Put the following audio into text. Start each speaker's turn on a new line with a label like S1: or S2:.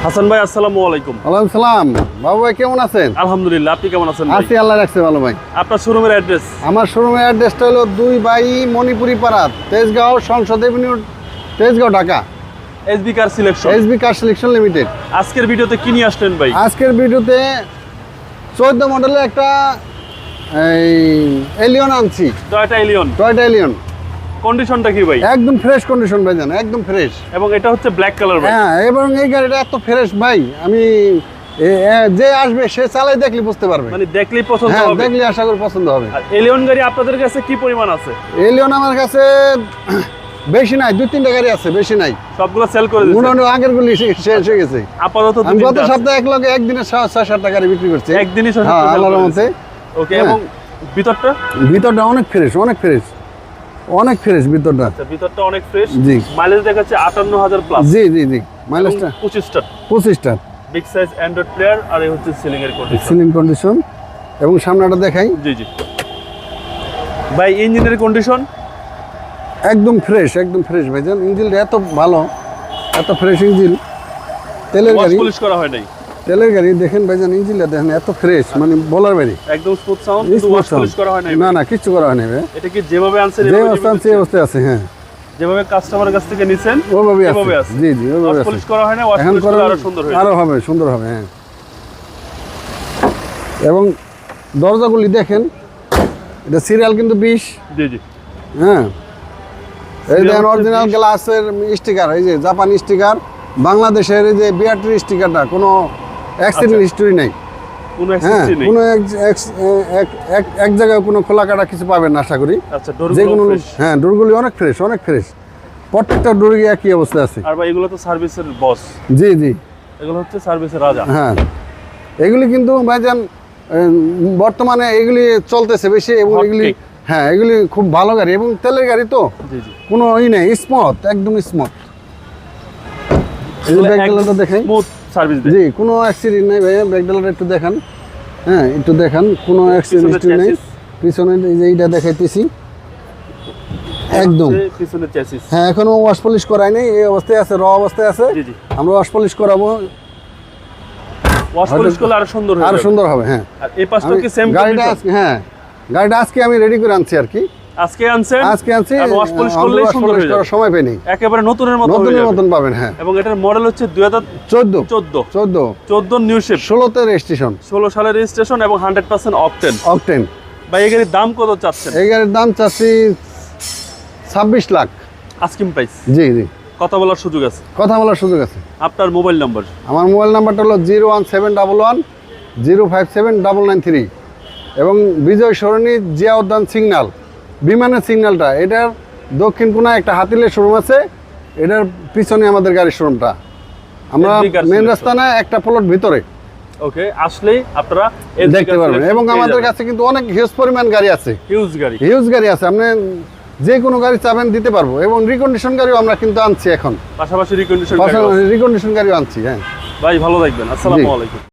S1: হাসান ভাই আসসালামু আলাইকুম।
S2: ওয়ালাইকুম সালাম। বাবু ভাই কেমন আছেন?
S1: আলহামদুলিল্লাহ, আপনি কেমন আছেন?
S2: আছি, আল্লাহ রাখছে ভালো ভাই।
S1: আপনার শোরুমের অ্যাড্রেস?
S2: আমার শোরুমের অ্যাড্রেসটা হলো 2 বাই মণিপুরি পাড়া, তেজগাঁও, সংসদ Avenue, Tejgaon, Dhaka.
S1: SB car selection.
S2: SB car selection limited.
S1: আজকের ভিডিওতে কি নিয়ে আসলেন ভাই?
S2: আজকের ভিডিওতে 14 মডেলের একটা এলিয়ন আনছি।
S1: Toyota Allion. কন্ডিশনটা কি ভাই?
S2: একদম ফ্রেশ কন্ডিশন ভাই, জান একদম ফ্রেশ।
S1: এবং এটা হচ্ছে ব্ল্যাক কালার ভাই।
S2: হ্যাঁ, এবং এই গাড়িটা এত ফ্রেশ ভাই, আমি যে আসবে সে চালাই দেখলে বুঝতে পারবে,
S1: মানে দেখলেই পছন্দ
S2: হ্যাঁ,
S1: হবে।
S2: দেখলে আশা করি পছন্দ হবে।
S1: আর এলিয়ন গাড়ি আপনাদের কাছে কি পরিমাণ আছে?
S2: এলিয়ন আমার কাছে বেশি নাই, 2-3টা গাড়ি আছে, বেশি নাই।
S1: সবগুলো সেল করে দিয়েছেন?
S2: মোটামুটি আগের গুলি শেষ হয়ে গেছে।
S1: আপাতত
S2: আমি গত সপ্তাহে একদিনে 6-7টা গাড়ি বিক্রি করছি।
S1: একদিনই
S2: হ্যাঁ, আল্লাহর রহমতে।
S1: ওকে।
S2: হ্যাঁ।
S1: এবং ভিতরটা
S2: অনেক ফ্রেশ, ভিতরটা।
S1: আচ্ছা, ভিতরটা অনেক ফ্রেশ।
S2: জি।
S1: মাইলেজ দেখাচ্ছে 58,000 প্লাস।
S2: জি। মাইলেজটা
S1: 25টা। বিগ সাইজ অ্যান্ড্রয়েড প্লেয়ার, আর এই হচ্ছে সিলিং
S2: কন্ডিশন। এবং সামনেটা দেখাই।
S1: জি ভাই, ইঞ্জিনের কন্ডিশন
S2: একদম ফ্রেশ ভাইজান। ইঞ্জিনটা এত ভালো, এত ফ্রেশ ইঞ্জিন। তেলের গাড়ি,
S1: পলিশ করা হয় নাই।
S2: তেলের গাড়ি দেখেন ভাইজান, ইঞ্জিনটা দেখেন এত ফ্রেশ, মানে বলার বাইরে।
S1: একদম স্মুথ সাউন্ড, ওয়াশ পলিশ করা হয় নাই।
S2: না, কিছু করা হয় নাই ভাই।
S1: এটা কি যেভাবে আনছেন
S2: যে অবস্থায় আছে, হ্যাঁ,
S1: যেভাবে কাস্টমারের কাছ থেকে নিছেন
S2: ওভাবে
S1: আছে।
S2: জি, ওভাবে
S1: ওয়াশ
S2: আছে।
S1: পলিশ করা হয় না, ওয়াশ
S2: এখন
S1: পলিশ করলে আরো সুন্দর হবে।
S2: সুন্দর হবে, হ্যাঁ। এবং দরজাগুলি দেখেন, এটা সিরিয়াল কিন্তু 20।
S1: জি।
S2: হ্যাঁ, এই দেখেন অরিজিনাল গ্লাসের স্টিকার, এই যে জাপানি স্টিকার, বাংলাদেশের এই যে বিআরটি স্টিকারটা, কোনো অ্যাক্সিডেন্ট হিস্টরি নাই।
S1: কোনো
S2: হ্যাঁ,
S1: অ্যাক্সেসরি নেই।
S2: কোনো এক জায়গায় কোনো খোলা কাটা কিছু পাবেন না আশা করি।
S1: আচ্ছা,
S2: যেগুলো, হ্যাঁ, ডোরগুলি অনেক ফ্রেশ। প্রত্যেকটা ডোরই একই অবস্থা আছে।
S1: আর ভাই, এগুলো তো সার্ভিসের বস।
S2: জি।
S1: এগুলো হচ্ছে সার্ভিসের রাজা।
S2: হ্যাঁ, এগুলি কিন্তু ভাইজান বর্তমানে এগুলি চলতেছে বেশি, এবং এগুলি, হ্যাঁ, এগুলি খুব ভালো গাড়ি এবং তেলের গাড়ি তো।
S1: জি।
S2: কোনো নেই, স্মুথ, একদম স্মুথ। ব্যাকডালারটা দেখাই।
S1: স্মুথ সার্ভিস দেয়।
S2: জি, কোনো অ্যাক্সিডেন্ট নাই ভাইয়া। ব্যাকডালারটা একটু দেখান। হ্যাঁ, একটু দেখান, কোনো অ্যাক্সিডেন্ট হিস্টরি নেই। পিছনে এই যে এইটা দেখাইতেছি, একদম
S1: পিছনের চ্যাসিস।
S2: হ্যাঁ, এখনো ওয়াশ পলিশ করাই নাই, এই অবস্থায় আছে, অবস্থায় আছে।
S1: জি।
S2: আমরা ওয়াশ পলিশ করাবো,
S1: ওয়াশ পলিশ করলে আরো সুন্দর
S2: হবে। হ্যাঁ,
S1: আর এই পাশটা কি সেম
S2: গাড়িটা আজকে, হ্যাঁ, গাড়িটা আজকে আমি রেডি করে আনছি আর কি।
S1: আজকে আনছেন?
S2: আজকে আনছি।
S1: আর ওয়াশ পলিশ করলে সুন্দর হয়ে যাবে,
S2: সময় পাইনি।
S1: একেবারে নতুনের মতন
S2: পাবেন। হ্যাঁ,
S1: এবং এটার মডেল হচ্ছে 2014 নিউ শেপ।
S2: 16তে রেজিস্ট্রেশন,
S1: 16 সালের রেজিস্ট্রেশন এবং 100% অকটেন। ভাই, এই গাড়ির দাম কত চাচ্ছেন?
S2: এই গাড়ির দাম চাচ্ছি 26 লাখ
S1: আস্কিং প্রাইস।
S2: জি।
S1: কথা বলার সুযোগ আছে?
S2: কথা বলার সুযোগ আছে।
S1: আপনার মোবাইল নাম্বার?
S2: আমার মোবাইল নাম্বারটা হলো 01711057993। এবং বিজয় সরণি জিয়া উদ্যান সিগন্যাল, বিমানের সিগন্যালটা, এটার দক্ষিণ কোণায় একটা হাতিলের শোরুম আছে, এটার পিছনে আমাদের গাড়ির শোরুমটা। আমরা মেন রাস্তা না, একটা প্লট ভিতরে।
S1: ওকে, আসলেই আপনারা
S2: দেখতে পারবেন। এবং আমাদের কাছে কিন্তু অনেক হিউজ পরিমাণ গাড়ি আছে, হিউজ গাড়ি আছে। আপনি যে কোনো গাড়ি চাবেন দিতে পারবো। এবং রিকন্ডিশন গাড়িও আমরা কিন্তু আনছি এখন,
S1: পাশাপাশি রিকন্ডিশন
S2: গাড়িও আনছি। হ্যাঁ
S1: ভাই, ভালো থাকবেন। আসসালামু আলাইকুম।